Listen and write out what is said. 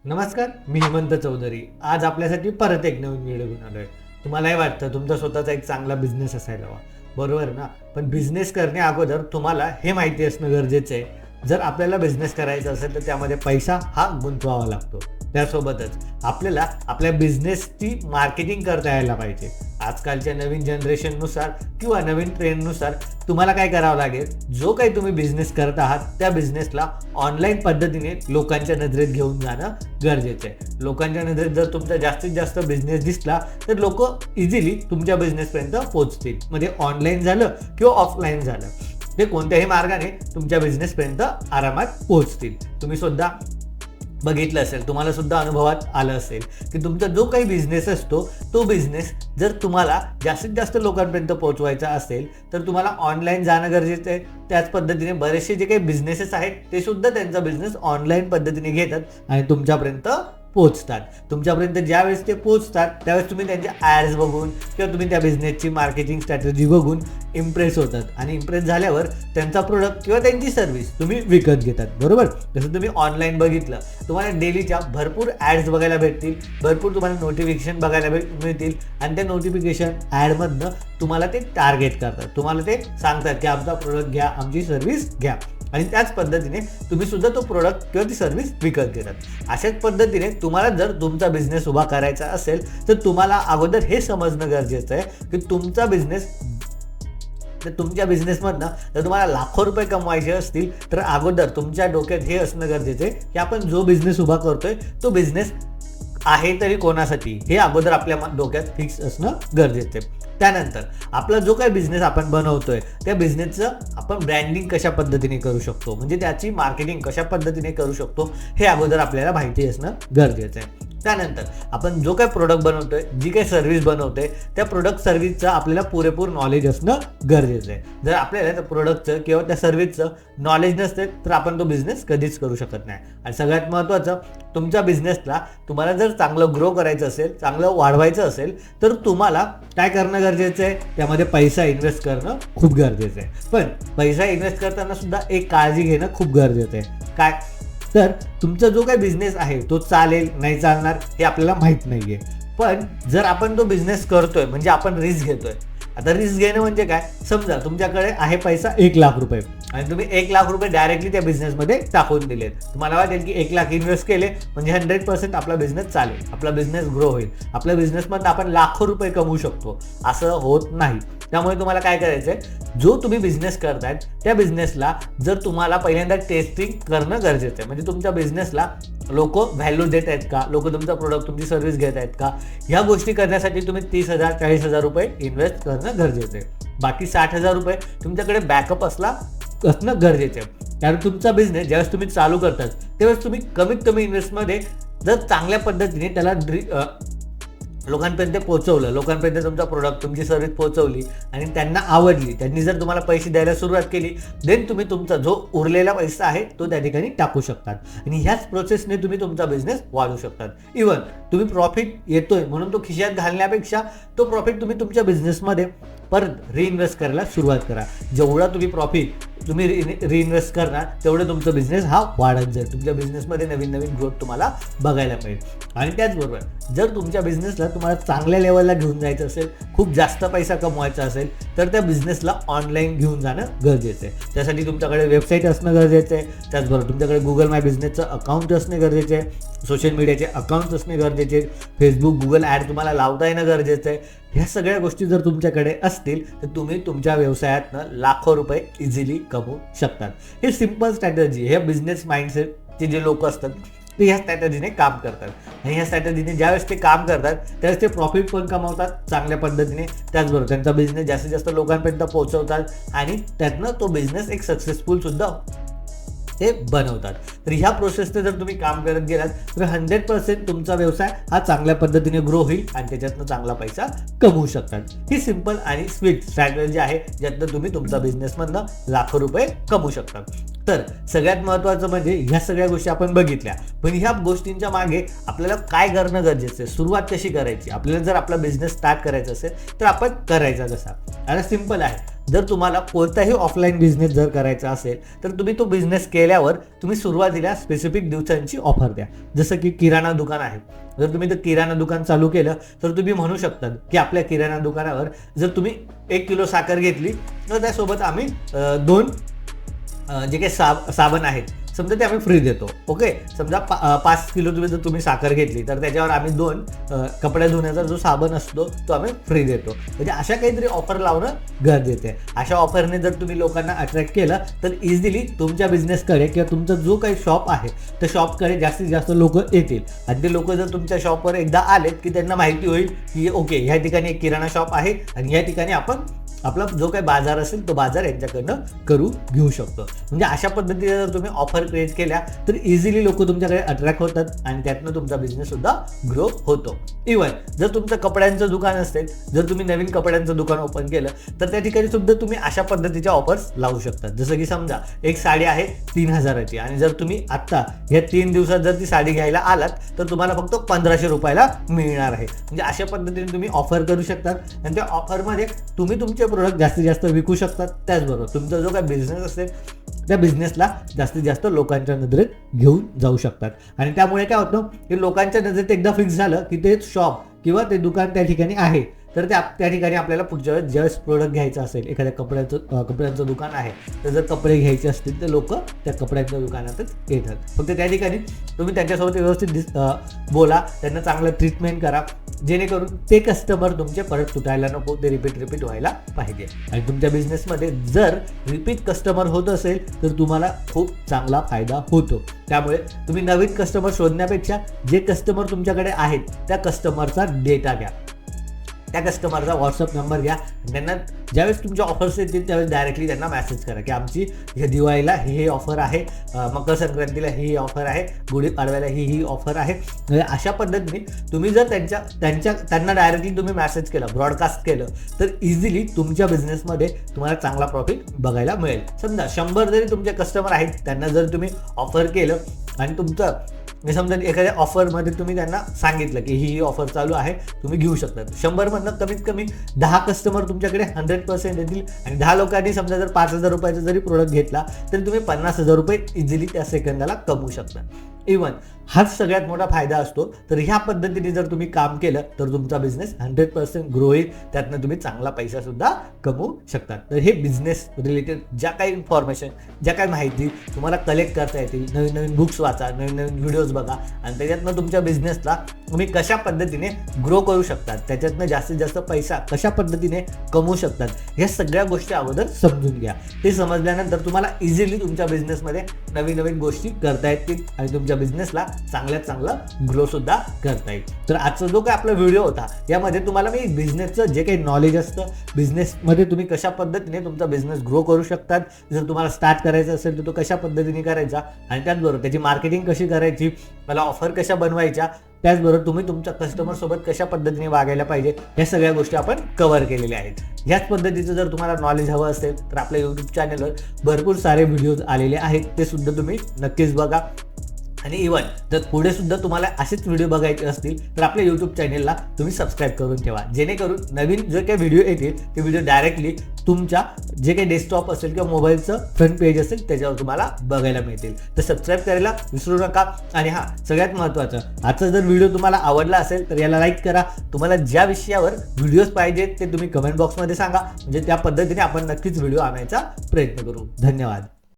नमस्कार, मी हेमंत चौधरी. आज आपल्यासाठी परत एक नवीन व्हिडिओ घेऊन आलोय. तुम्हालाही वाटतं तुमचा स्वतःचा एक चांगला बिझनेस असायला हवा, बरोबर ना? पण बिझनेस करण्या अगोदर तुम्हाला हे माहिती असणं गरजेचं आहे. जर आपल्याला बिझनेस करायचा असेल तर त्यामध्ये पैसा हा गुंतवावा लागतो. त्यासोबतच आपल्याला आपल्या बिझनेसची मार्केटिंग करता यायला पाहिजे. आजकालच्या नवीन जनरेशननुसार किंवा नवीन ट्रेंडनुसार तुम्हाला काय करावं लागेल, जो काही तुम्ही बिझनेस करत आहात त्या बिझनेसला ऑनलाईन पद्धतीने लोकांच्या नजरेत घेऊन जाणं गरजेचं आहे. लोकांच्या नजरेत जर तुमचा जास्तीत जास्त बिझनेस दिसला तर लोक इझिली तुमच्या बिझनेसपर्यंत पोहोचतील. म्हणजे ऑनलाईन झालं किंवा ऑफलाईन झालं, ते कोणत्याही मार्गाने तुमच्या बिझनेसपर्यंत आरामात पोहोचतील. तुम्ही सुद्धा बघितलं असेल, तुम्हाला सुद्धा अनुभवात आलं असेल की तुमचा जो काही बिझनेस असतो तो बिझनेस जर तुम्हाला जास्तीत जास्त लोकांपर्यंत पोहोचवायचा असेल तर तुम्हाला ऑनलाईन जाणं गरजेचं आहे. त्याच पद्धतीने बरेचसे जे काही बिझनेसेस आहेत ते सुद्धा त्यांचा बिझनेस ऑनलाईन पद्धतीने घेतात आणि तुमच्यापर्यंत पोहोचतात. तुमच्यापर्यंत ज्यावेळेस ते पोहोचतात त्यावेळेस तुम्ही त्यांचे ॲड्स बघून किंवा तुम्ही त्या बिझनेसची मार्केटिंग स्ट्रॅटेजी बघून इम्प्रेस होतात आणि इम्प्रेस झाल्यावर त्यांचा प्रोडक्ट किंवा त्यांची सर्व्हिस तुम्ही विकत घेतात, बरोबर? जसं तुम्ही ऑनलाईन बघितलं, तुम्हाला डेलीच्या भरपूर ॲड्स बघायला भेटतील, भरपूर तुम्हाला नोटिफिकेशन बघायला मिळतील आणि त्या नोटिफिकेशन ॲडमधनं तुम्हाला ते टार्गेट करतात. तुम्हाला ते सांगतात की आमचा प्रोडक्ट घ्या, आमची सर्व्हिस घ्या आणि त्याच पद्धतीने तुम्ही सुद्धा तो प्रोडक्ट किंवा ती सर्व्हिस विकत घेतात. अशाच पद्धतीने तुम्हाला जर तुमचा बिझनेस उभा करायचा असेल तर तुम्हाला अगोदर हे समजणं गरजेचं आहे की तुमचा बिझनेस, तर तुमच्या बिझनेसमधनं जर तुम्हाला लाखो रुपये कमवायचे असतील तर अगोदर तुमच्या डोक्यात हे असणं गरजेचं आहे की आपण जो बिझनेस उभा करतोय तो बिझनेस आहे तरी कोणासाठी, हे अगोदर आपल्या डोक्यात फिक्स असणं गरजेचं आहे. त्यानंतर आपला जो काही बिझनेस आपण बनवतोय त्या बिझनेसचं आपण ब्रँडिंग कशा पद्धतीने करू शकतो, म्हणजे त्याची मार्केटिंग कशा पद्धतीने करू शकतो हे अगोदर आपल्याला माहिती असणं गरजेचं आहे. त्यानंतर आपण जो काही प्रोडक्ट बनवतोय, जी काही सर्व्हिस बनवतोय त्या प्रोडक्ट सर्व्हिसचं आपल्याला पुरेपूर नॉलेज असणं गरजेचं आहे. जर आपल्याला त्या प्रोडक्टचं किंवा त्या सर्व्हिसचं नॉलेज नसते तर आपण तो बिझनेस कधीच करू शकत नाही. आणि सगळ्यात महत्त्वाचं, तुमच्या बिझनेसला तुम्हाला जर चांगलं ग्रो करायचं असेल, चांगलं वाढवायचं असेल तर तुम्हाला काय करणं गरजेचं आहे, त्यामध्ये पैसा इन्व्हेस्ट करणं खूप गरजेचं आहे. पण पैसा इन्व्हेस्ट करताना सुद्धा एक काळजी घेणं खूप गरजेचं आहे. काय तर तुमचा जो काही बिझनेस आहे तो चालेल नाही चालणार हे आपल्याला माहीत नाही आहे. पण जर आपण तो बिझनेस करतोय म्हणजे आपण रिस्क घेतोय. आता रिस्क घेणं म्हणजे काय, समजा तुमच्याकडे आहे पैसा 1,00,000 रुपये आणि तुम्ही 1,00,000 रुपये डायरेक्टली त्या बिझनेसमध्ये टाकून दिलेत. तुम्हाला वाटेल की 1,00,000 इन्व्हेस्ट केले म्हणजे 100% आपला बिझनेस चालेल, आपला बिझनेस ग्रो होईल, आपल्या बिझनेसमधून आपण लाखो रुपये कमवू शकतो. असं होत नाही. त्यामुळे तुम्हाला काय करायचं आहे, जो तुम्ही बिझनेस करतायत त्या बिझनेसला जर तुम्हाला पहिल्यांदा टेस्टिंग करणं गरजेचं आहे. म्हणजे तुमच्या बिझनेसला लोक व्हॅल्यू देत आहेत का, लोक तुमचा प्रोडक्ट, तुमची सर्व्हिस घेत आहेत का, ह्या गोष्टी करण्यासाठी तुम्ही 30,000 40,000 रुपये इन्व्हेस्ट करणं गरजेचं आहे. बाकी 60,000 रुपये तुमच्याकडे बॅकअप असणं गरजेचं आहे. कारण तुमचा बिझनेस ज्यावेळेस तुम्ही चालू करतात त्यावेळेस तुम्ही कमीत कमी इन्व्हेस्टमध्ये जर चांगल्या पद्धतीने त्याला लोकांपर्यंत पोहोचवलं, लोकांपर्यंत तुमचा प्रोडक्ट, तुमची सर्व्हिस पोहोचवली आणि त्यांना आवडली, त्यांनी जर तुम्हाला पैसे द्यायला सुरुवात केली, देन तुम्ही तुमचा जो उरलेला पैसा आहे तो त्या ठिकाणी टाकू शकतात आणि ह्याच प्रोसेसने तुम्ही तुमचा बिझनेस वाढवू शकतात. इव्हन तुम्ही प्रॉफिट येतोय म्हणून तो खिशात घालण्यापेक्षा तो प्रॉफिट तुम्ही तुमच्या बिझनेसमध्ये परत रिइन्व्हेस्ट करायला सुरुवात करा. जेवढा तुम्ही प्रॉफिट तुम्ही रिइन्व्हेस्ट करणार तेवढं तुमचा बिझनेस हा वाढत जाईल. तुमच्या बिझनेसमध्ये नवीन नवीन ग्रोथ तुम्हाला बघायला मिळेल. आणि त्याचबरोबर जर तुमच्या बिझनेसला तुम्हाला चांगल्या लेवलला घेऊन जायचं असेल, खूप जास्त पैसा कमवायचा असेल तर त्या बिझनेसला ऑनलाईन घेऊन जाणं गरजेचं आहे. त्यासाठी तुमच्याकडे वेबसाईट असणं गरजेचं आहे. त्याचबरोबर तुमच्याकडे गुगल माय बिझनेसचं अकाउंट असणे गरजेचे आहे, सोशल मीडियाचे अकाउंट्स असणे गरजेचे आहे, फेसबुक, गुगल ॲड तुम्हाला लावता येणं गरजेचं आहे. ह्या सगळ्या गोष्टी जर तुमच्याकडे असतील तर तुम्ही तुमच्या व्यवसायातनं लाखो रुपये इझिली कमवू शकतात. हे सिम्पल स्ट्रॅटर्जी, हे बिझनेस माइंडसेटचे जे लोक असतात ते ह्या स्ट्रॅटर्जीने काम करतात आणि ह्या स्ट्रॅटर्जीने ज्यावेळेस ते काम करतात त्यावेळेस ते प्रॉफिट पण कमावतात चांगल्या पद्धतीने. त्याचबरोबर त्यांचा बिझनेस जास्तीत जास्त लोकांपर्यंत पोहोचवतात आणि त्यातनं तो बिझनेस एक सक्सेसफुल सुद्धा ते बनवतात. तर ह्या प्रोसेसने जर तुम्ही काम करत गेलात तर 100% तुमचा व्यवसाय हा चांगल्या पद्धतीने ग्रो होईल आणि त्याच्यातनं चांगला पैसा कमवू शकतात. ही सिंपल आणि स्वीट स्ट्रॅटर्जी आहे ज्यातनं तुम्ही तुमचा बिझनेसमधनं लाखो रुपये कमवू शकता. तर सगळ्यात महत्त्वाचं म्हणजे ह्या सगळ्या गोष्टी आपण बघितल्या, पण ह्या गोष्टींच्या मागे आपल्याला काय करणं गरजेचं आहे, सुरुवात कशी करायची, आपल्याला जर आपला बिझनेस स्टार्ट करायचा असेल तर आपण करायचा कसा. आता सिंपल आहे, जर तुम्हाला कोणताही ऑफलाईन बिझनेस जर करायचा असेल तर तुम्ही तो बिझनेस केल्यावर तुम्ही सुरुवातीला स्पेसिफिक दिवसांची ऑफर द्या. जसं की किराणा दुकान आहे, जर तुम्ही ते किराणा दुकान चालू केलं तर तुम्ही म्हणू शकता की आपल्या किराणा दुकानावर जर तुम्ही 1 किलो साखर घेतली तर त्यासोबत आम्ही 2 जे काही साबण आहेत समजा ते आम्ही फ्री देतो. ओके, समजा 5 किलो जर तुम्ही साखर घेतली तर त्याच्यावर आम्ही 2 कपडे धुण्याचा जो साबण असतो तो आम्ही फ्री देतो. म्हणजे अशा काहीतरी ऑफर लावणं गरजेचं आहे. अशा ऑफरने जर तुम्ही लोकांना अट्रॅक्ट केलं तर इझिली तुमच्या बिझनेसकडे किंवा तुमचा जो काही शॉप आहे त्या शॉपकडे जास्तीत जास्त लोक येतील. आणि ते लोक जर तुमच्या शॉपवर एकदा आलेत की त्यांना माहिती होईल की ओके ह्या ठिकाणी एक किराणा शॉप आहे आणि या ठिकाणी आपण आपला जो काही बाजार असेल तो बाजार यांच्याकडनं करू घेऊ शकतो. म्हणजे अशा पद्धतीने जर तुम्ही ऑफर क्रिएट केल्या तर इझिली लोक तुमच्याकडे अट्रॅक्ट होतात आणि त्यातनं तुमचा बिझनेस सुद्धा ग्रो होतो. इव्हन जर तुमचं कपड्यांचं दुकान असेल, जर तुम्ही नवीन कपड्यांचं दुकान ओपन केलं तर त्या ठिकाणी सुद्धा तुम्ही अशा पद्धतीच्या ऑफर्स लावू शकता. जसं की समजा एक साडी आहे 3,000ची आणि जर तुम्ही आत्ता या 3 दिवसात जर ती साडी घ्यायला आलात तर तुम्हाला फक्त 1,500 रुपयाला मिळणार आहे. म्हणजे अशा पद्धतीने तुम्ही ऑफर करू शकतात आणि त्या ऑफरमध्ये तुम्ही तुमचे प्रोडक्ट जास्तीत जास्त विकू शकतात. त्याचबरोबर तुमचा जो काही बिझनेस असेल त्या बिझनेसला जास्तीत जास्त लोकांच्या नजरेत घेऊन जाऊ शकतात. आणि त्यामुळे काय होतं की लोकांच्या नजरेत एकदा फिक्स झालं की ते शॉप किंवा ते दुकान त्या ठिकाणी आहे तर त्या ठिकाणी आपल्याला पुढच्या वेळेस ज्यावेळेस प्रोडक्ट घ्यायचं असेल, एखाद्या कपड्यांचं दुकान आहे तर जर कपडे घ्यायचे असतील तर लोक त्या कपड्यांच्या दुकानातच येतात. फक्त त्या ठिकाणी तुम्ही त्यांच्यासोबत व्यवस्थित बोला, त्यांना चांगलं ट्रीटमेंट करा जेणेकरून ते कस्टमर तुमचे परत तुटायला नको, ते रिपीट व्हायला पाहिजे. आणि तुमच्या बिझनेसमध्ये जर रिपीट कस्टमर होत असेल तर तुम्हाला खूप चांगला फायदा होतो. त्यामुळे तुम्ही नवीन कस्टमर शोधण्यापेक्षा जे कस्टमर तुमच्याकडे आहेत त्या कस्टमरचा डेटा घ्या, त्या कस्टमरचा व्हॉट्सअप नंबर घ्या. त्यांना ज्यावेळेस तुमच्या ऑफर्स येतील त्यावेळेस डायरेक्टली त्यांना मेसेज करा की आमची ह्या दिवाळीला ही ऑफर आहे, मकर संक्रांतीला ही ऑफर आहे, गुढीपाडव्याला ही ऑफर आहे. अशा पद्धतीने तुम्ही जर त्यांना डायरेक्टली तुम्ही मेसेज केलं, ब्रॉडकास्ट केलं तर इझिली तुमच्या बिझनेसमध्ये तुम्हाला चांगला प्रॉफिट बघायला मिळेल. समजा 100 जरी तुमचे कस्टमर आहेत त्यांना जर तुम्ही ऑफर केलं आणि तुमचं मी समजा एखाद्या ऑफरमध्ये तुम्ही त्यांना सांगितलं की ही ऑफर चालू आहे तुम्ही घेऊ शकता, 100 मधनं कमीत कमी 10 कस्टमर तुमच्याकडे 100% येतील. आणि 10 लोकांनी समजा जर 5,000 रुपयाचा जरी प्रोडक्ट घेतला तरी तुम्ही 50,000 रुपये इझिली त्या सेकंदाला कमवू शकता. इव्हन हाच सगळ्यात मोठा फायदा असतो. तर ह्या पद्धतीने जर तुम्ही काम केलं तर तुमचा बिझनेस 100% ग्रो होईल, त्यातनं तुम्ही चांगला पैसा सुद्धा कमवू शकता. तर हे बिझनेस रिलेटेड ज्या काही इन्फॉर्मेशन, ज्या काही माहिती तुम्हाला कलेक्ट करता येतील, नवीन नवीन बुक्स वाचा, नवीन नवीन व्हिडिओज बघा आणि त्याच्यातनं तुमच्या बिझनेसला तुम्ही कशा पद्धतीने ग्रो करू शकतात, त्याच्यातनं जास्तीत जास्त पैसा कशा पद्धतीने कमवू शकतात, ह्या सगळ्या गोष्टी अगोदर समजून घ्या. ते समजल्यानंतर तुम्हाला इझिली तुमच्या बिझनेसमध्ये नवीन नवीन गोष्टी करता येतील आणि तुमच्या बिझनेसला चांगल्यात चांगला ग्रो सुद्धा करता येईल. तर आजचा जो काही आपला व्हिडिओ होता यामध्ये तुम्हाला मी बिझनेसचं जे काही नॉलेज असतं, बिझनेसमध्ये तुम्ही कशा पद्धतीने तुमचा बिझनेस ग्रो करू शकतात, जर तुम्हाला स्टार्ट करायचा असेल तर तो कशा पद्धतीने करायचा आणि त्याचबरोबर त्याची मार्केटिंग कशी करायची, मला ऑफर कशा बनवायच्या, त्याचबरोबर तुम्ही तुमच्या कस्टमर सोबत कशा पद्धतीने वागायला पाहिजे, या सगळ्या गोष्टी आपण कव्हर केलेल्या आहेत. ह्याच पद्धतीचं जर तुम्हाला नॉलेज हवं असेल तर आपल्या यूट्यूब चॅनलवर भरपूर सारे व्हिडिओज आलेले आहेत, ते सुद्धा तुम्ही नक्कीच बघा. आणि इव्हन जर पुढे सुद्धा तुम्हाला असेच व्हिडिओ बघायचे असतील तर आपल्या यूट्यूब चॅनलला तुम्ही सबस्क्राईब करून ठेवा, जेणेकरून नवीन जे काही व्हिडिओ येतील ते व्हिडिओ डायरेक्टली तुमच्या जे काही डेस्कटॉप असेल किंवा मोबाईलचं फ्रंट पेज असेल त्याच्यावर तुम्हाला बघायला मिळतील. तर सबस्क्राईब करायला विसरू नका. आणि हां, सगळ्यात महत्त्वाचं, आजचा जर व्हिडिओ तुम्हाला आवडला असेल तर याला लाईक करा. तुम्हाला ज्या विषयावर व्हिडिओज पाहिजेत ते तुम्ही कमेंट बॉक्समध्ये सांगा, म्हणजे त्या पद्धतीने आपण नक्कीच व्हिडिओ आणायचा प्रयत्न करू. धन्यवाद.